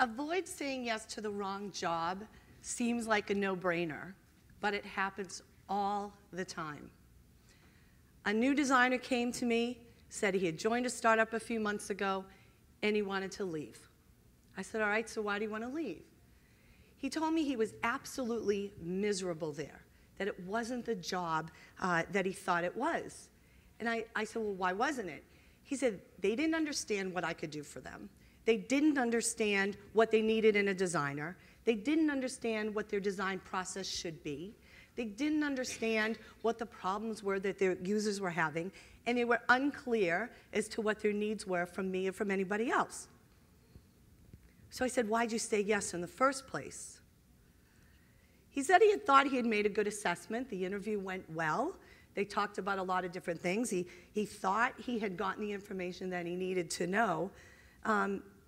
Avoid saying yes to the wrong job seems like a no-brainer, but it happens all the time. A new designer came to me, said he had joined a startup a few months ago, and he wanted to leave. I said, all right, so why do you want to leave? He told me he was absolutely miserable there, that it wasn't the job that he thought it was. And I said, well, why wasn't it? He said, they didn't understand what I could do for them. They didn't understand what they needed in a designer. They didn't understand what their design process should be. They didn't understand what the problems were that their users were having, and they were unclear as to what their needs were from me or from anybody else. So I said, why'd you say yes in the first place? He said he had thought he had made a good assessment. The interview went well. They talked about a lot of different things. He thought he had gotten the information that he needed to know,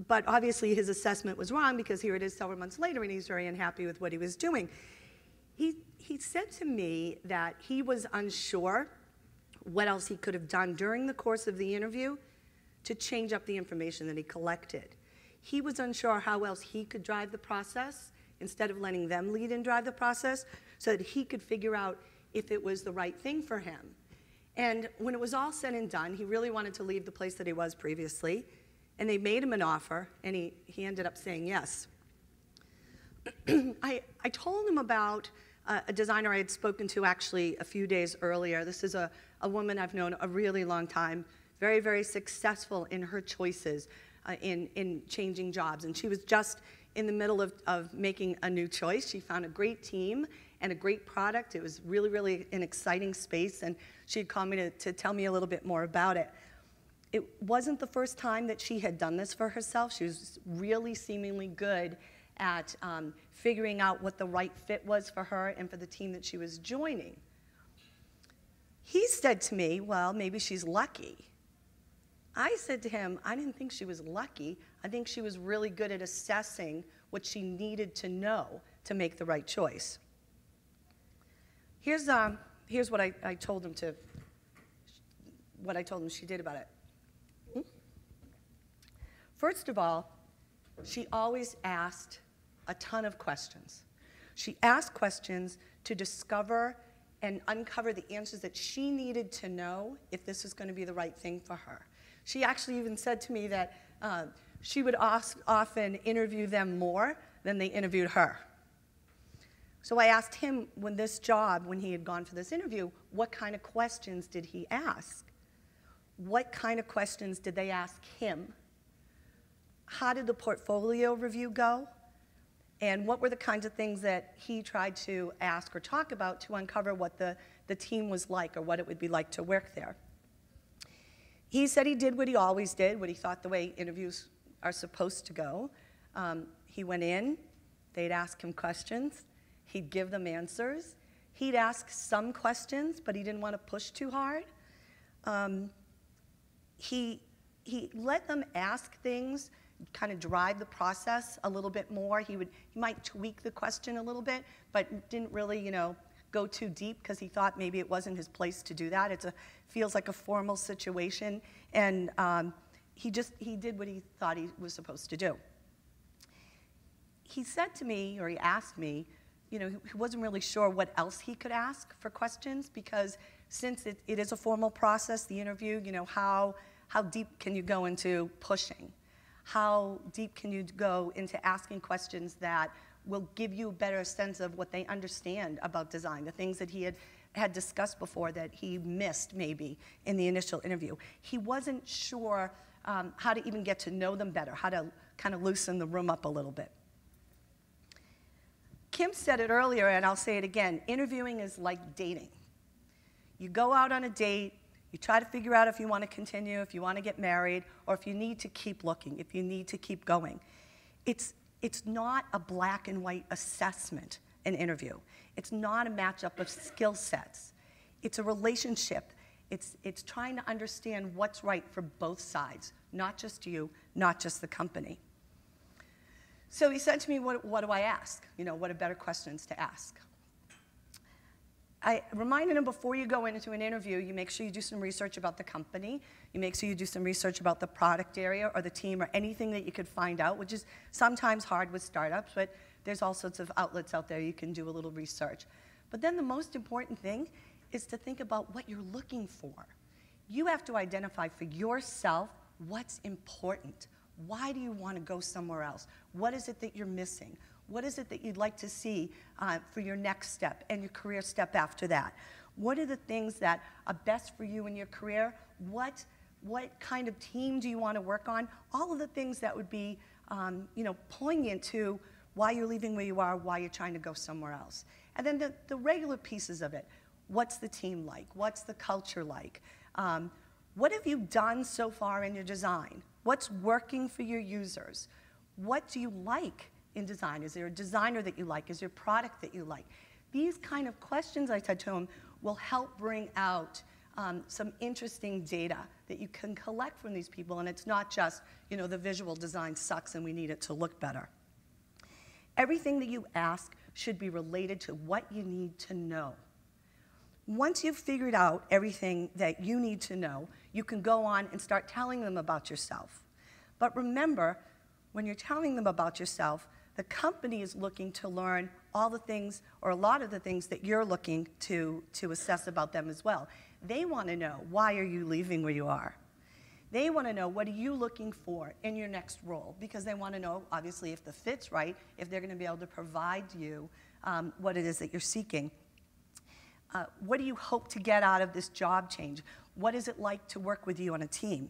but obviously his assessment was wrong because here it is several months later and he's very unhappy with what he was doing. He said to me that he was unsure what else he could have done during the course of the interview to change up the information that he collected. He was unsure how else he could drive the process instead of letting them lead and drive the process so that he could figure out if it was the right thing for him. And when it was all said and done, he really wanted to leave the place that he was previously, and they made him an offer, and he ended up saying yes. I told him about a designer I had spoken to actually a few days earlier. This is a woman I've known a really long time, very, very successful in her choices in changing jobs. And she was just in the middle of making a new choice. She found a great team and a great product. It was really, really an exciting space, and she had called me to tell me a little bit more about it. It wasn't the first time that she had done this for herself. She was really seemingly good at figuring out what the right fit was for her and for the team that she was joining. He said to me, well, maybe she's lucky. I said to him, I didn't think she was lucky. I think she was really good at assessing what she needed to know to make the right choice. Here's what I told him she did about it. First of all, she always asked a ton of questions. She asked questions to discover and uncover the answers that she needed to know if this was going to be the right thing for her. She actually even said to me that she would often interview them more than they interviewed her. So I asked him when he had gone for this interview, what kind of questions did he ask? What kind of questions did they ask him? How did the portfolio review go? And what were the kinds of things that he tried to ask or talk about to uncover what the team was like or what it would be like to work there? He said he did what he always did, what he thought the way interviews are supposed to go. He went in, they'd ask him questions, he'd give them answers. He'd ask some questions, but he didn't want to push too hard. He let them ask things, kind of drive the process a little bit more. He might tweak the question a little bit, but didn't really, go too deep because he thought maybe it wasn't his place to do that. It feels like a formal situation, and he did what he thought he was supposed to do. He said to me, or he asked me, he wasn't really sure what else he could ask for questions because since it is a formal process, the interview, how deep can you go into pushing? How deep can you go into asking questions that will give you a better sense of what they understand about design, the things that he had discussed before that he missed maybe in the initial interview. He wasn't sure how to even get to know them better, how to kind of loosen the room up a little bit. Kim said it earlier, and I'll say it again, interviewing is like dating. You go out on a date, you try to figure out if you want to continue, if you want to get married, or if you need to keep looking, if you need to keep going. It's not a black and white assessment, an interview. It's not a matchup of skill sets. It's a relationship. It's trying to understand what's right for both sides, not just you, not just the company. So he said to me, what do I ask? What are better questions to ask? I reminded him before you go into an interview, you make sure you do some research about the company. You make sure you do some research about the product area or the team or anything that you could find out, which is sometimes hard with startups, but there's all sorts of outlets out there you can do a little research. But then the most important thing is to think about what you're looking for. You have to identify for yourself what's important. Why do you want to go somewhere else? What is it that you're missing? What is it that you'd like to see for your next step and your career step after that? What are the things that are best for you in your career? What kind of team do you want to work on? All of the things that would be poignant to why you're leaving where you are, why you're trying to go somewhere else. And then the regular pieces of it. What's the team like? What's the culture like? What have you done so far in your design? What's working for your users? What do you like in design? Is there a designer that you like? Is there a product that you like? These kind of questions, I said to him, will help bring out some interesting data that you can collect from these people, and it's not just, the visual design sucks and we need it to look better. Everything that you ask should be related to what you need to know. Once you've figured out everything that you need to know, you can go on and start telling them about yourself. But remember, when you're telling them about yourself, the company is looking to learn all the things, or a lot of the things that you're looking to assess about them as well. They want to know, why are you leaving where you are? They want to know, what are you looking for in your next role? Because they want to know, obviously, if the fit's right, if they're going to be able to provide you what it is that you're seeking. What do you hope to get out of this job change? What is it like to work with you on a team?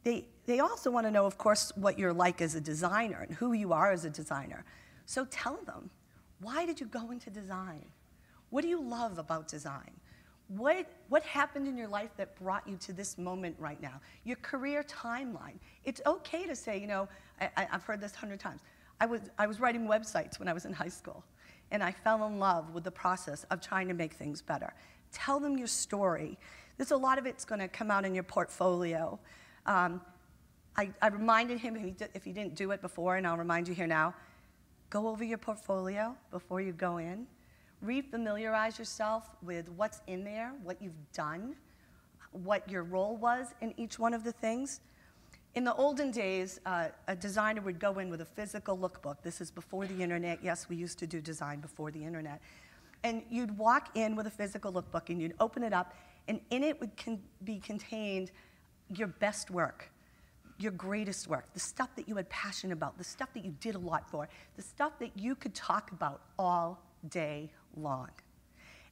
They also want to know, of course, what you're like as a designer and who you are as a designer. So tell them, why did you go into design? What do you love about design? What happened in your life that brought you to this moment right now? Your career timeline. It's okay to say, I've heard this 100 times. I was writing websites when I was in high school, and I fell in love with the process of trying to make things better. Tell them your story. There's a lot of it's going to come out in your portfolio. I reminded him, if he didn't do it before, and I'll remind you here now, go over your portfolio before you go in. Refamiliarize yourself with what's in there, what you've done, what your role was in each one of the things. In the olden days, a designer would go in with a physical lookbook. This is before the internet. Yes, we used to do design before the internet. And you'd walk in with a physical lookbook, and you'd open it up, and in it would be contained your best work, your greatest work, the stuff that you had passion about, the stuff that you did a lot for, the stuff that you could talk about all day long.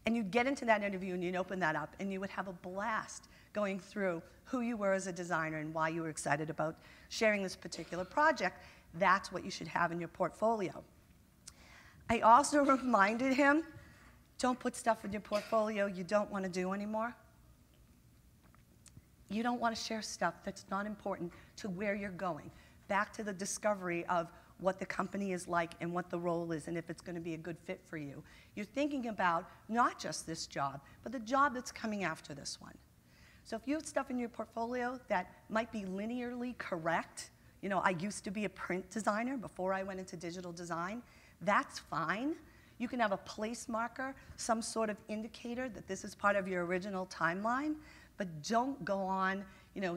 And you'd get into that interview and you'd open that up and you would have a blast going through who you were as a designer and why you were excited about sharing this particular project. That's what you should have in your portfolio. I also reminded him, don't put stuff in your portfolio you don't want to do anymore. You don't want to share stuff that's not important to where you're going. Back to the discovery of what the company is like and what the role is and if it's going to be a good fit for you. You're thinking about not just this job, but the job that's coming after this one. So if you have stuff in your portfolio that might be linearly correct, I used to be a print designer before I went into digital design, that's fine. You can have a place marker, some sort of indicator that this is part of your original timeline, but don't go on,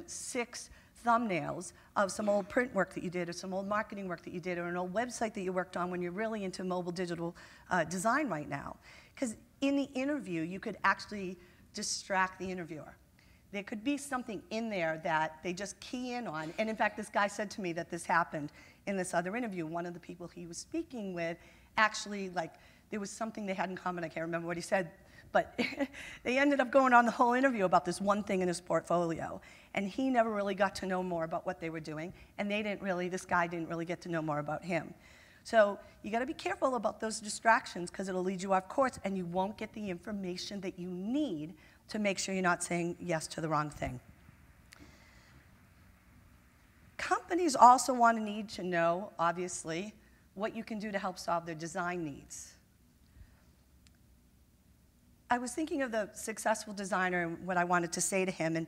6 thumbnails of some old print work that you did or some old marketing work that you did or an old website that you worked on when you're really into mobile digital design right now. Because in the interview, you could actually distract the interviewer. There could be something in there that they just key in on. And in fact, this guy said to me that this happened in this other interview. One of the people he was speaking with actually, there was something they had in common. I can't remember what he said. But they ended up going on the whole interview about this one thing in his portfolio. And he never really got to know more about what they were doing. And this guy didn't really get to know more about him. So you got to be careful about those distractions because it'll lead you off course and you won't get the information that you need to make sure you're not saying yes to the wrong thing. Companies also need to know, obviously, what you can do to help solve their design needs. I was thinking of the successful designer and what I wanted to say to him, and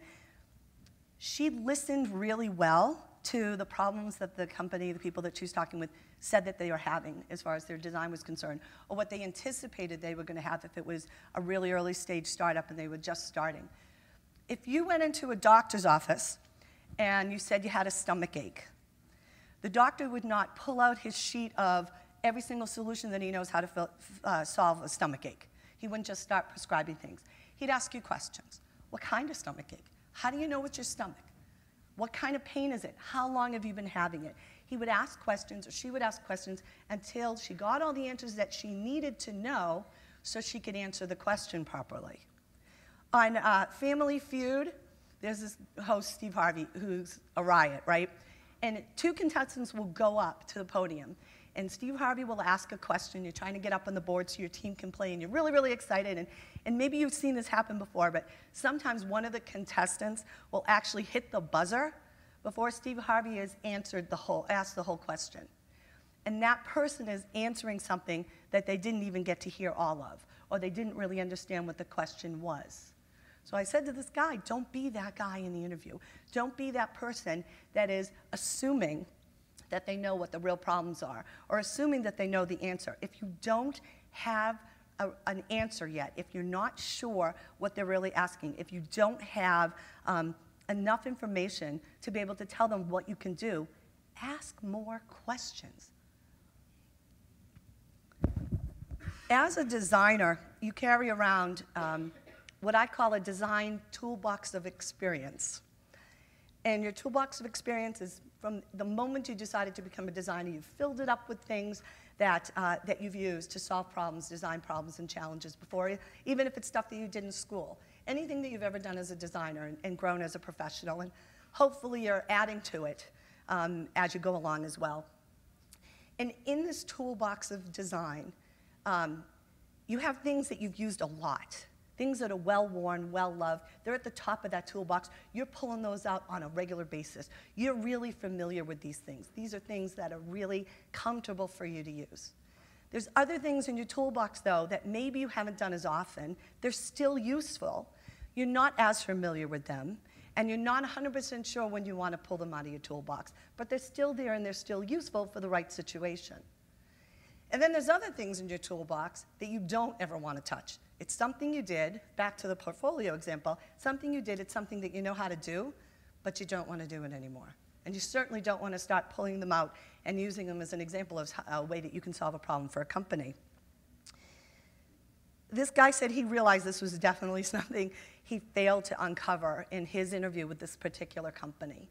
she listened really well to the problems that the company, the people that she was talking with, said that they were having as far as their design was concerned, or what they anticipated they were going to have if it was a really early stage startup and they were just starting. If you went into a doctor's office and you said you had a stomach ache, the doctor would not pull out his sheet of every single solution that he knows how to solve a stomach ache. He wouldn't just start prescribing things. He'd ask you questions. What kind of stomach ache? How do you know it's your stomach? What kind of pain is it? How long have you been having it? He would ask questions, or she would ask questions, until she got all the answers that she needed to know so she could answer the question properly. On Family Feud, there's this host, Steve Harvey, who's a riot, right? And 2 contestants will go up to the podium, and Steve Harvey will ask a question. You're trying to get up on the board so your team can play, and you're really, really excited. And maybe you've seen this happen before, but sometimes one of the contestants will actually hit the buzzer before Steve Harvey has asked the whole question. And that person is answering something that they didn't even get to hear all of, or they didn't really understand what the question was. So I said to this guy, don't be that guy in the interview. Don't be that person that is assuming that they know what the real problems are, or assuming that they know the answer. If you don't have an answer yet, if you're not sure what they're really asking, if you don't have enough information to be able to tell them what you can do, ask more questions. As a designer, you carry around what I call a design toolbox of experience. And your toolbox of experience is from the moment you decided to become a designer. You've filled it up with things that you've used to solve problems, design problems and challenges before, even if it's stuff that you did in school. Anything that you've ever done as a designer and grown as a professional. And hopefully you're adding to it as you go along as well. And in this toolbox of design, you have things that you've used a lot. Things that are well-worn, well-loved. They're at the top of that toolbox. You're pulling those out on a regular basis. You're really familiar with these things. These are things that are really comfortable for you to use. There's other things in your toolbox, though, that maybe you haven't done as often. They're still useful. You're not as familiar with them, and you're not 100% sure when you want to pull them out of your toolbox. But they're still there, and they're still useful for the right situation. And then there's other things in your toolbox that you don't ever want to touch. It's something you did, back to the portfolio example, something you did, it's something that you know how to do, but you don't want to do it anymore. And you certainly don't want to start pulling them out and using them as an example of a way that you can solve a problem for a company. This guy said he realized this was definitely something he failed to uncover in his interview with this particular company.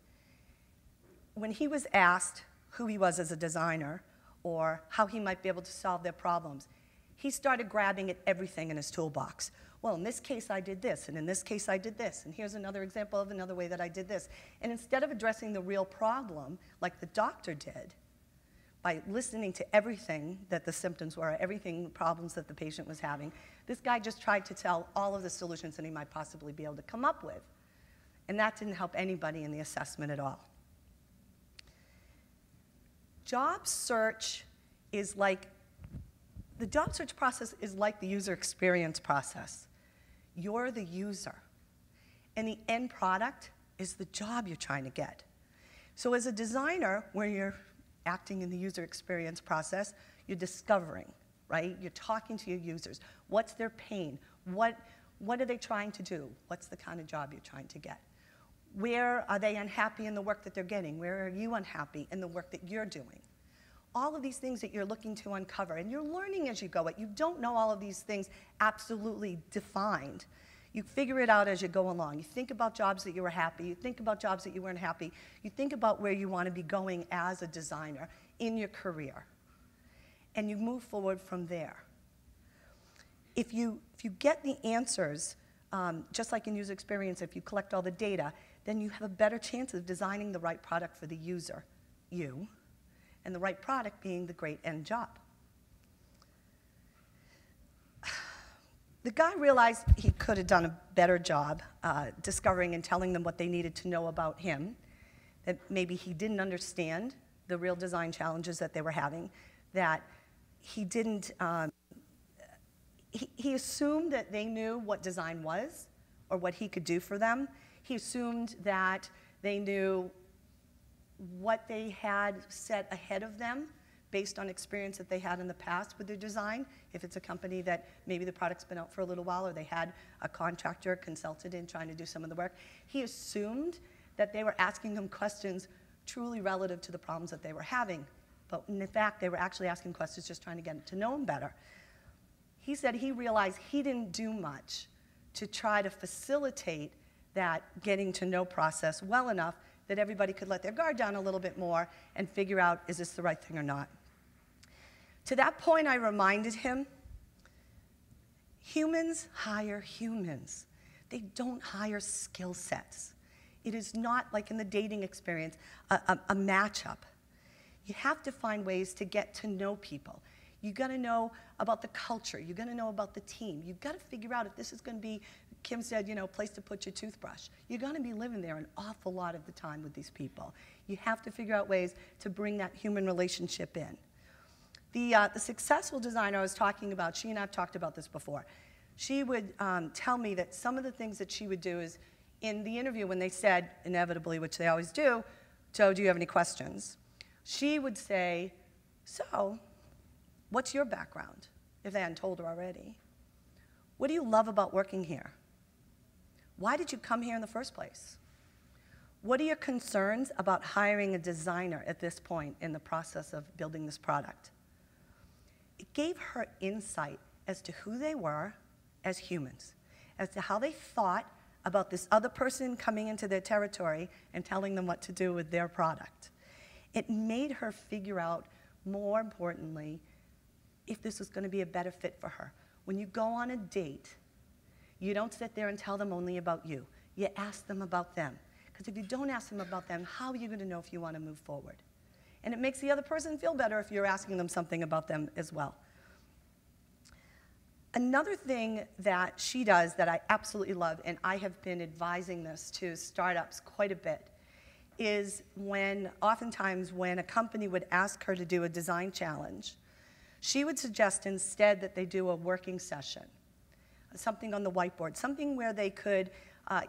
When he was asked who he was as a designer or how he might be able to solve their problems, he started grabbing at everything in his toolbox. Well, in this case, I did this, and in this case, I did this, and here's another example of another way that I did this. And instead of addressing the real problem, like the doctor did, by listening to everything that the symptoms were, everything, problems that the patient was having, this guy just tried to tell all of the solutions that he might possibly be able to come up with. And that didn't help anybody in the assessment at all. Job search is like the job search process is like the user experience process. You're the user, and the end product is the job you're trying to get. So as a designer, when you're acting in the user experience process, you're discovering, right? You're talking to your users. What's their pain? What are they trying to do? What's the kind of job you're trying to get? Where are they unhappy in the work that they're getting? Where are you unhappy in the work that you're doing? All of these things that you're looking to uncover, and you're learning as you go. You don't know all of these things absolutely defined. You figure it out as you go along. You think about jobs that you were happy. You think about jobs that you weren't happy. You think about where you want to be going as a designer in your career. And you move forward from there. If you get the answers, just like in user experience, if you collect all the data, then you have a better chance of designing the right product for the user, you, and the right product being the great end job. The guy realized he could have done a better job discovering and telling them what they needed to know about him, that maybe he didn't understand the real design challenges that they were having, that he didn't, he assumed that they knew what design was or what he could do for them. He assumed that they knew what they had set ahead of them based on experience that they had in the past with their design. If it's a company that maybe the product's been out for a little while, or they had a contractor consulted in trying to do some of the work, he assumed that they were asking him questions truly relative to the problems that they were having. But in fact, they were actually asking questions just trying to get to know him better. He said he realized he didn't do much to try to facilitate that getting to know process well enough that everybody could let their guard down a little bit more and figure out, is this the right thing or not? To that point, I reminded him, humans hire humans. They don't hire skill sets. It is not like in the dating experience, a matchup. You have to find ways to get to know people. You gotta know about the culture. You gotta know about the team. You've gotta figure out if this is gonna be, Kim said, you know, a place to put your toothbrush. You're gonna be living there an awful lot of the time with these people. You have to figure out ways to bring that human relationship in. The successful designer I was talking about, she and I have talked about this before. She would tell me that some of the things that she would do is, in the interview when they said, inevitably, which they always do, "So, do you have any questions?" She would say, "So, what's your background?" If they hadn't told her already. "What do you love about working here? Why did you come here in the first place? What are your concerns about hiring a designer at this point in the process of building this product?" It gave her insight as to who they were as humans, as to how they thought about this other person coming into their territory and telling them what to do with their product. It made her figure out, more importantly, if this was going to be a better fit for her. When you go on a date, you don't sit there and tell them only about you. You ask them about them. Because if you don't ask them about them, how are you going to know if you want to move forward? And it makes the other person feel better if you're asking them something about them as well. Another thing that she does that I absolutely love, and I have been advising this to startups quite a bit, is oftentimes when a company would ask her to do a design challenge, she would suggest instead that they do a working session, something on the whiteboard, something where they could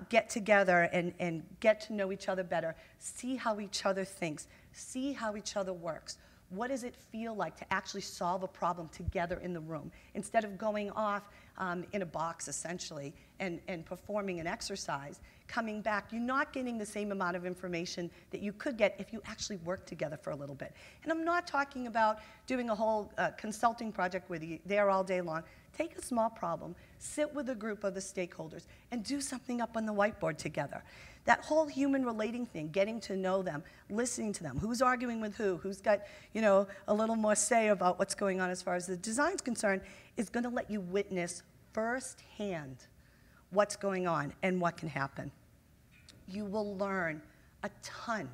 get together and get to know each other better, see how each other thinks, see how each other works. What does it feel like to actually solve a problem together in the room? Instead of going off in a box, essentially, and performing an exercise, coming back, you're not getting the same amount of information that you could get if you actually worked together for a little bit. And I'm not talking about doing a whole consulting project where you're there all day long. Take a small problem, sit with a group of the stakeholders, and do something up on the whiteboard together. That whole human relating thing, getting to know them, listening to them, who's arguing with who's got, you know, a little more say about what's going on as far as the design's concerned, is going to let you witness firsthand what's going on and what can happen. You will learn a ton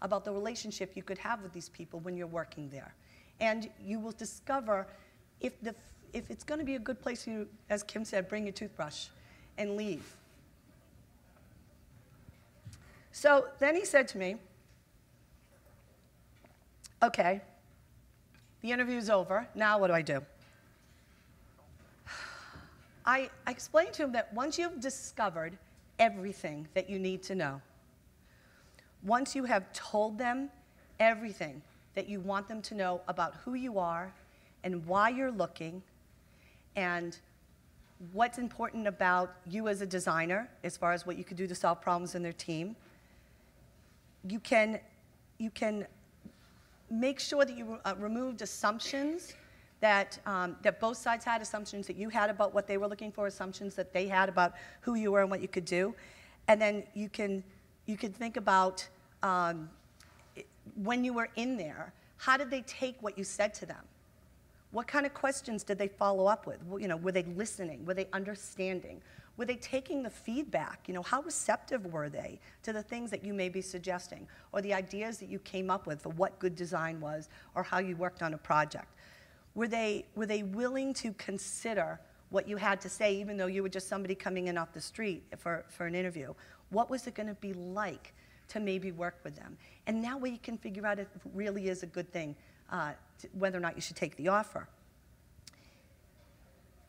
about the relationship you could have with these people when you're working there. And you will discover if it's going to be a good place for you, as Kim said, bring your toothbrush and leave. So then he said to me, "Okay, the interview's over. Now what do I do?" I explained to him that once you've discovered everything that you need to know, once you have told them everything that you want them to know about who you are and why you're looking and what's important about you as a designer as far as what you could do to solve problems in their team, you can make sure that you removed assumptions that both sides had, assumptions that you had about what they were looking for, assumptions that they had about who you were and what you could do. And then you can think about when you were in there, how did they take what you said to them? What kind of questions did they follow up with? You know, were they listening? Were they understanding? Were they taking the feedback? You know, how receptive were they to the things that you may be suggesting or the ideas that you came up with for what good design was or how you worked on a project? Were they willing to consider what you had to say even though you were just somebody coming in off the street for an interview? What was it going to be like to maybe work with them? And that way you can figure out if it really is a good thing, whether or not you should take the offer.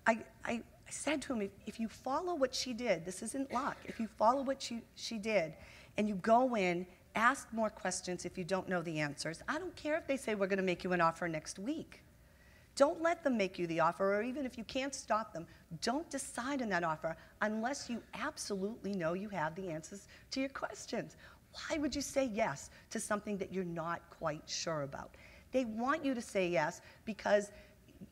I said to him, if you follow what she did, this isn't luck, if you follow what she did and you go in Ask more questions if you don't know the answers. I don't care if they say we're going to make you an offer next week. Don't let them make you the offer, or even if you can't stop them, don't decide on that offer unless you absolutely know you have the answers to your questions. Why would you say yes to something that you're not quite sure about? They want you to say yes because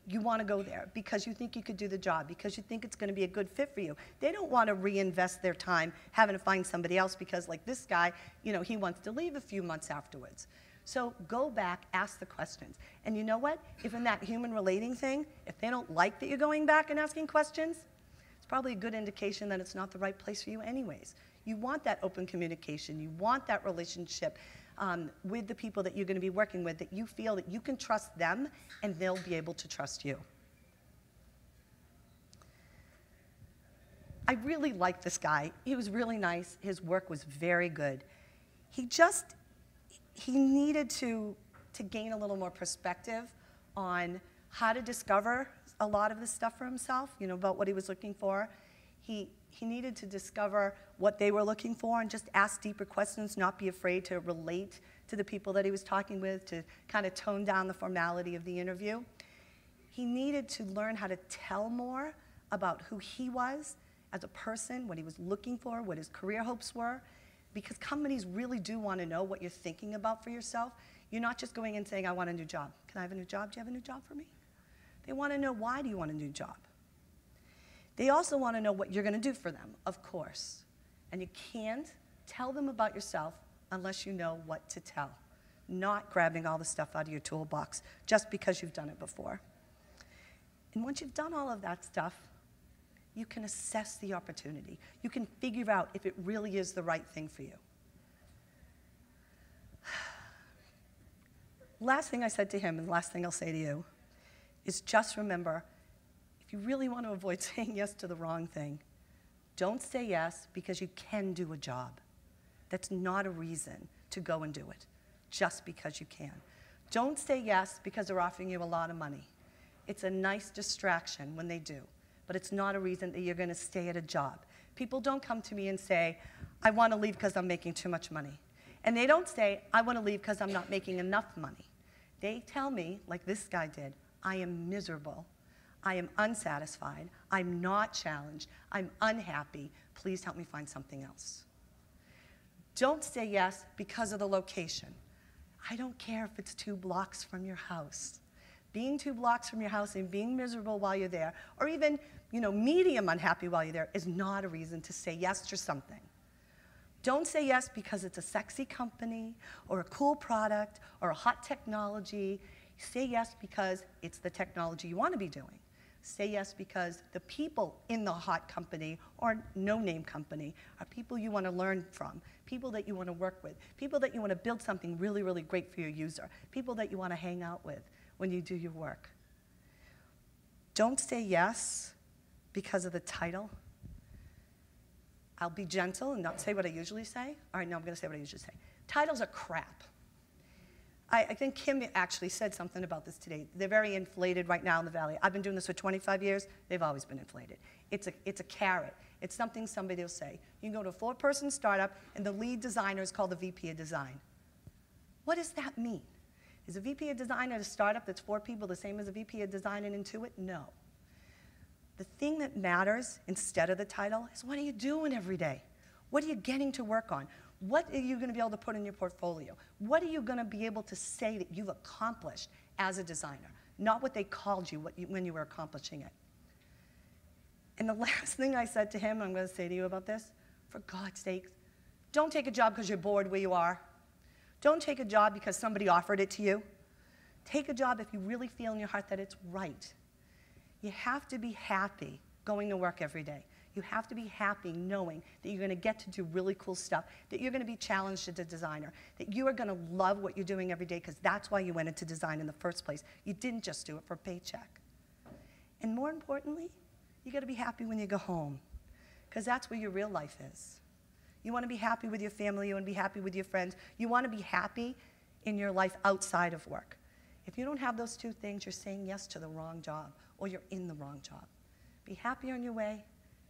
you want to go there, because you think you could do the job, because you think it's going to be a good fit for you. They don't want to reinvest their time having to find somebody else because, like this guy, you know, he wants to leave a few months afterwards. So go back, ask the questions. And you know what? If in that human relating thing, if they don't like that you're going back and asking questions, it's probably a good indication that it's not the right place for you anyways. You want that open communication. You want that relationship with the people that you're going to be working with, that you feel that you can trust them and they'll be able to trust you. I really liked this guy. He was really nice. His work was very good. He needed to gain a little more perspective on how to discover a lot of this stuff for himself, you know, about what he was looking for. He needed to discover what they were looking for and just ask deeper questions, not be afraid to relate to the people that he was talking with, to kind of tone down the formality of the interview. He needed to learn how to tell more about who he was as a person, what he was looking for, what his career hopes were, because companies really do want to know what you're thinking about for yourself. You're not just going in saying, I want a new job. Can I have a new job? Do you have a new job for me? They want to know, why do you want a new job? They also want to know what you're going to do for them, of course. And you can't tell them about yourself unless you know what to tell, not grabbing all the stuff out of your toolbox just because you've done it before. And once you've done all of that stuff, you can assess the opportunity. You can figure out if it really is the right thing for you. Last thing I said to him, and the last thing I'll say to you, is just remember, if you really want to avoid saying yes to the wrong thing, don't say yes because you can do a job. That's not a reason to go and do it, just because you can. Don't say yes because they're offering you a lot of money. It's a nice distraction when they do, but it's not a reason that you're going to stay at a job. People don't come to me and say, I want to leave because I'm making too much money. And they don't say, I want to leave because I'm not making enough money. They tell me, like this guy did, I am miserable. I am unsatisfied. I'm not challenged. I'm unhappy. Please help me find something else. Don't say yes because of the location. I don't care if it's 2 blocks from your house. Being 2 blocks from your house and being miserable while you're there, or even, you know, medium unhappy while you're there, is not a reason to say yes to something. Don't say yes because it's a sexy company, or a cool product, or a hot technology. Say yes because it's the technology you want to be doing. Say yes because the people in the hot company or no-name company are people you want to learn from, people that you want to work with, people that you want to build something really, really great for your user, people that you want to hang out with when you do your work. Don't say yes because of the title. I'll be gentle and not say what I usually say. All right, no, I'm going to say what I usually say. Titles are crap. I think Kim actually said something about this today. They're very inflated right now in the Valley. I've been doing this for 25 years. They've always been inflated. It's a carrot. It's something somebody will say. You can go to a 4-person startup, and the lead designer is called the VP of Design. What does that mean? Is a VP of Design at a startup that's 4 people the same as a VP of Design in Intuit? No. The thing that matters instead of the title is, what are you doing every day? What are you getting to work on? What are you going to be able to put in your portfolio? What are you going to be able to say that you've accomplished as a designer? Not what they called you, when you were accomplishing it. And the last thing I said to him, I'm going to say to you about this, for God's sake, don't take a job because you're bored where you are. Don't take a job because somebody offered it to you. Take a job if you really feel in your heart that it's right. You have to be happy going to work every day. You have to be happy knowing that you're going to get to do really cool stuff, that you're going to be challenged as a designer, that you are going to love what you're doing every day because that's why you went into design in the first place. You didn't just do it for a paycheck. And more importantly, you got to be happy when you go home because that's where your real life is. You want to be happy with your family. You want to be happy with your friends. You want to be happy in your life outside of work. If you don't have those 2 things, you're saying yes to the wrong job or you're in the wrong job. Be happy on your way.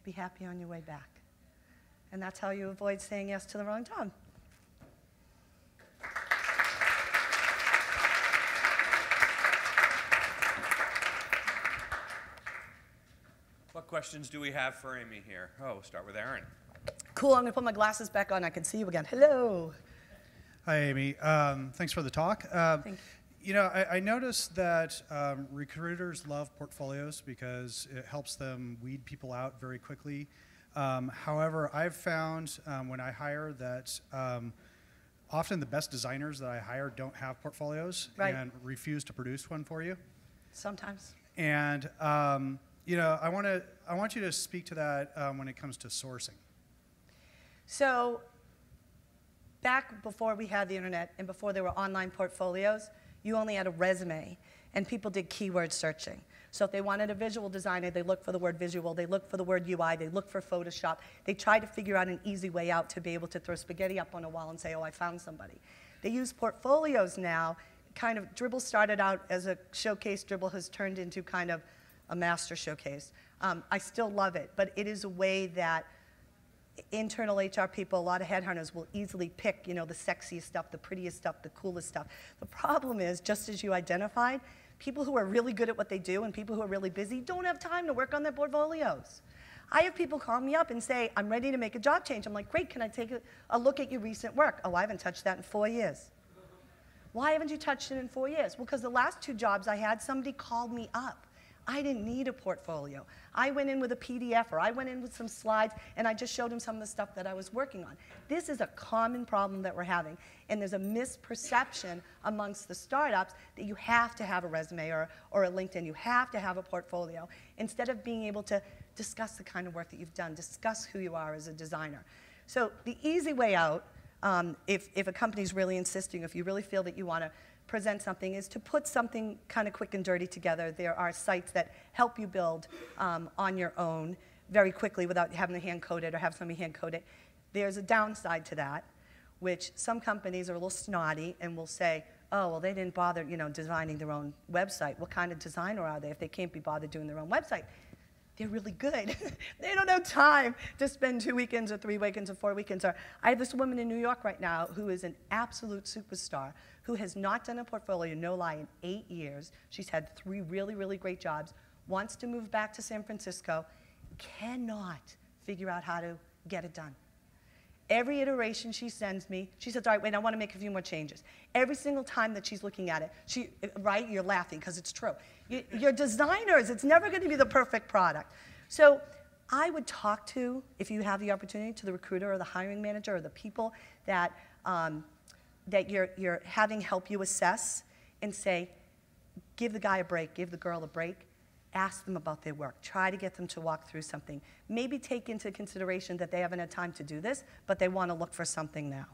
Be happy on your way back. And that's how you avoid saying yes to the wrong job. What questions do we have for Amy here? Oh, we'll start with Aaron. Cool, I'm gonna put my glasses back on. I can see you again. Hello. Hi, Amy. Thanks for the talk. Thank you. You know, I noticed that recruiters love portfolios because it helps them weed people out very quickly. However, I've found when I hire that often the best designers that I hire don't have portfolios and refuse to produce one for you. Sometimes. And you know, I want you to speak to that when it comes to sourcing. So back before we had the internet and before there were online portfolios, you only had a resume, and people did keyword searching. So if they wanted a visual designer, they looked for the word visual, they looked for the word UI, they looked for Photoshop. They tried to figure out an easy way out to be able to throw spaghetti up on a wall and say, oh, I found somebody. They use portfolios now. Kind of, Dribbble started out as a showcase. Dribbble has turned into kind of a master showcase. I still love it, but it is a way that internal HR people, a lot of headhunters will easily pick, you know, the sexiest stuff, the prettiest stuff, the coolest stuff. The problem is, just as you identified, people who are really good at what they do and people who are really busy don't have time to work on their portfolios. I have people call me up and say, I'm ready to make a job change. I'm like, great, can I take a look at your recent work? Oh, I haven't touched that in 4 years. Why haven't you touched it in 4 years? Well, because the last 2 jobs I had, somebody called me up. I didn't need a portfolio. I went in with a PDF, or I went in with some slides, and I just showed them some of the stuff that I was working on. This is a common problem that we're having, and there's a misperception amongst the startups that you have to have a resume or a LinkedIn. You have to have a portfolio, instead of being able to discuss the kind of work that you've done, discuss who you are as a designer. So the easy way out, if a company's really insisting, if you really feel that you want to present something, is to put something kind of quick and dirty together. There are sites that help you build on your own very quickly without having to hand code it or have somebody hand code it. There's a downside to that, which some companies are a little snotty and will say, oh, well, they didn't bother, you know, designing their own website. What kind of designer are they if they can't be bothered doing their own website? They're really good. They don't have time to spend 2 weekends or 3 weekends or 4 weekends. Or I have this woman in New York right now who is an absolute superstar, who has not done a portfolio, no lie, in 8 years. She's had 3 really, really great jobs, wants to move back to San Francisco, cannot figure out how to get it done. Every iteration she sends me, she says, all right, wait, I want to make a few more changes. Every single time that she's looking at it, right, you're laughing because it's true. You're designers, it's never going to be the perfect product. So I would talk to, if you have the opportunity, to the recruiter or the hiring manager or the people that, that you're having help you assess, and say, give the guy a break, give the girl a break. Ask them about their work. Try to get them to walk through something. Maybe take into consideration that they haven't had time to do this, but they want to look for something now.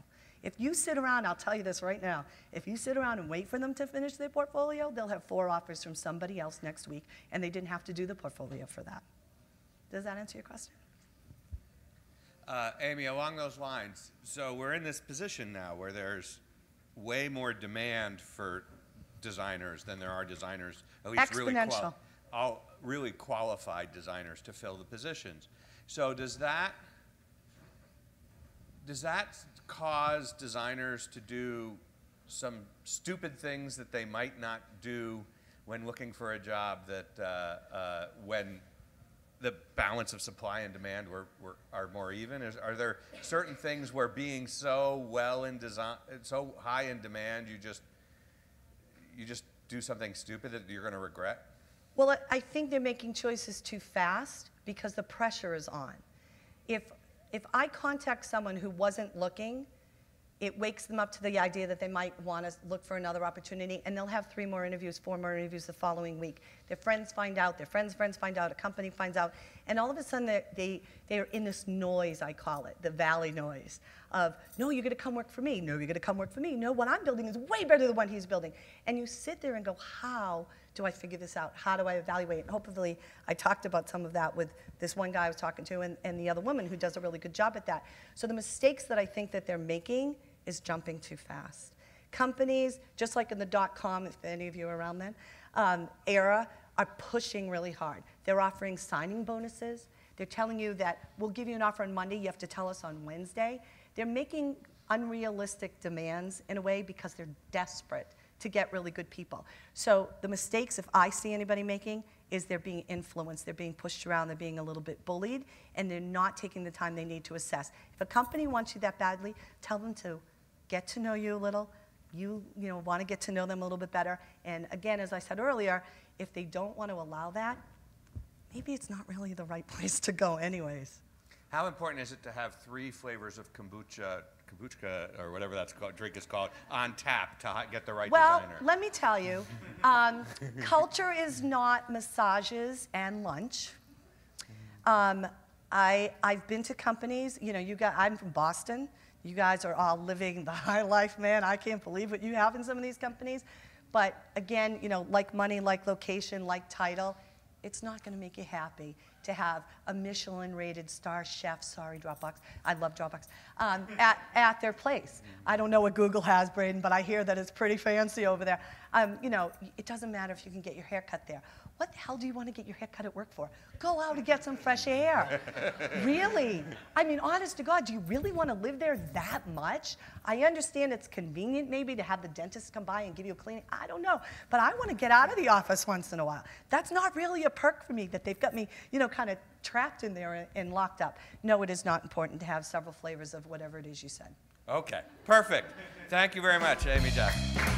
If you sit around, I'll tell you this right now, if you sit around and wait for them to finish their portfolio, they'll have 4 offers from somebody else next week, and they didn't have to do the portfolio for that. Does that answer your question? Amy, along those lines, so we're in this position now where there's way more demand for designers than there are designers, at least exponential. Really qualified designers to fill the positions. So does that cause designers to do some stupid things that they might not do when looking for a job, that when the balance of supply and demand are more even? Are there certain things where being so so high in demand, you just do something stupid that you're going to regret? Well, I think they're making choices too fast because the pressure is on. If I contact someone who wasn't looking, it wakes them up to the idea that they might want to look for another opportunity, and they'll have 3 more interviews, 4 more interviews the following week. Their friends find out, their friends' friends find out, a company finds out, and all of a sudden they're in this noise, I call it, the valley noise, of, no, you're going to come work for me. No, you're going to come work for me. No, what I'm building is way better than what he's building. And you sit there and go, how do I figure this out? How do I evaluate? And hopefully, I talked about some of that with this one guy I was talking to and the other woman who does a really good job at that. So the mistakes that I think that they're making is jumping too fast. Companies, just like in the .com, if any of you are around then, era, are pushing really hard. They're offering signing bonuses. They're telling you that we'll give you an offer on Monday, you have to tell us on Wednesday. They're making unrealistic demands in a way because they're desperate to get really good people. So the mistakes, if I see anybody making, is they're being influenced, they're being pushed around, they're being a little bit bullied, and they're not taking the time they need to assess. If a company wants you that badly, tell them to get to know you a little. You want to get to know them a little bit better. And again, as I said earlier, if they don't want to allow that, maybe it's not really the right place to go anyways. How important is it to have 3 flavors of kombucha, or whatever that's called, drink is called, on tap to get the right designer? Well, let me tell you, culture is not massages and lunch. I've been to companies, I'm from Boston. You guys are all living the high life, man. I can't believe what you have in some of these companies. But again, like money, like location, like title, it's not going to make you happy to have a Michelin-rated star chef, sorry, Dropbox, I love Dropbox, at their place. I don't know what Google has, Braden, but I hear that it's pretty fancy over there. It doesn't matter if you can get your hair cut there. What the hell do you want to get your hair cut at work for? Go out and get some fresh air. Really? I mean, honest to God, do you really want to live there that much? I understand it's convenient maybe to have the dentist come by and give you a cleaning. I don't know. But I want to get out of the office once in a while. That's not really a perk for me that they've got me, kind of trapped in there and locked up. No, it is not important to have several flavors of whatever it is you said. Okay, perfect. Thank you very much, Amy Jackson.